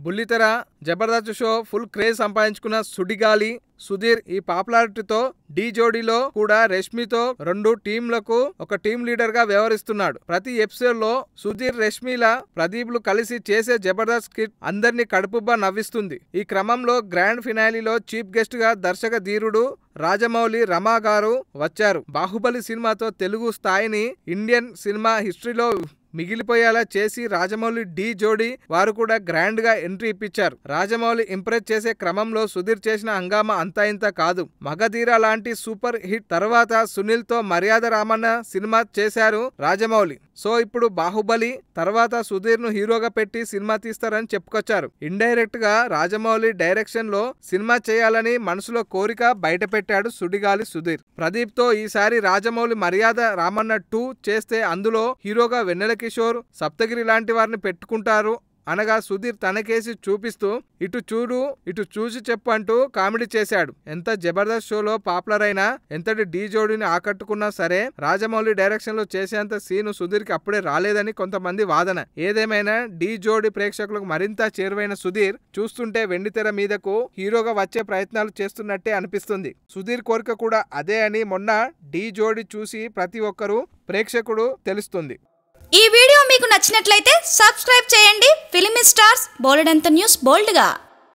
బుల్లితెర Jabardasth show full craze సంపాదించుకున్న సుడిగాలి సుధీర్ ఈ పాపులారిటీతో ఢీ జోడీలో కూడా రష్మితో 2 టీంలకు ఒక టీం లీడర్ గా వ్యవహరిస్తున్నాడు. ప్రతి ఎపిసోడ్ లో సుధీర్, రష్మిల, ప్రదీప్ లు కలిసి చేసే జబర్దస్త్ స్కిట్ అందరినీ కడుపుబ్బా నవ్విస్తుంది. ఈ క్రమంలో గ్రాండ్ ఫినాలీలో చీఫ్ గెస్ట్ గా దర్శక ధీరుడు రాజమౌళి రమా గారు వచ్చారు. బాహుబలి సినిమాతో తెలుగు స్థాయిని ఇండియన్ సినిమా హిస్టరీలో మిగిలిపోయేలా చేసి రాజమౌళి ఢీ జోడీ వారు కూడా గ్రాండ్ గా ఎంట్రీ ఇప్పించారు. రాజమౌళి ఇంప్రెస్ చేసే క్రమంలో సుధీర్ చేసిన హంగామా అంతా ఇంత కాదు. మగధీర లాంటి సూపర్ హిట్ తర్వాత సునీల్ తో మర్యాద రామన్న సినిమా చేశారు రాజమౌళి. సో ఇప్పుడు బాహుబలి తర్వాత సుధీర్ ను హీరోగా పెట్టి సినిమా తీస్తారని చెప్పుకొచ్చారు. ఇండైరెక్ట్ గా రాజమౌళి డైరెక్షన్ లో సినిమా చేయాలని మనసులో కోరిక బయట పెట్టాడు సుడిగాలి సుధీర్. ప్రదీప్ తో ఈసారి రాజమౌళి మర్యాద రామన్న 2 చేస్తే అందులో హీరోగా వెన్నెల కిషోర్, సప్తగిరి లాంటి వారిని పెట్టుకుంటారు అనగా సుధీర్ తనకేసి చూపిస్తూ ఇటు చూడు ఇటు చూసి చెప్పు అంటూ కామెడీ చేశాడు. ఎంత జబర్దస్త్ షోలో పాపులర్ అయినా, ఎంతటి ఢీ జోడీని ఆకట్టుకున్నా సరే రాజమౌళి డైరెక్షన్ లో చేసేంత సీను సుధీర్ కి అప్పుడే రాలేదని కొంతమంది వాదన. ఏదేమైనా ఢీ జోడీ ప్రేక్షకులకు మరింత చేరువైన సుధీర్ చూస్తుంటే వెండితెర మీదకు హీరోగా వచ్చే ప్రయత్నాలు చేస్తున్నట్టే అనిపిస్తుంది. సుధీర్ కోరిక కూడా అదే అని మొన్న ఢీ జోడీ చూసి ప్రతి ఒక్కరూ ప్రేక్షకుడు తెలుస్తుంది. ఈ వీడియో మీకు నచ్చినట్లయితే సబ్స్క్రైబ్ చేయండి. ఫిలిమి స్టార్స్ బోలెడంత న్యూస్ బోల్డ్గా.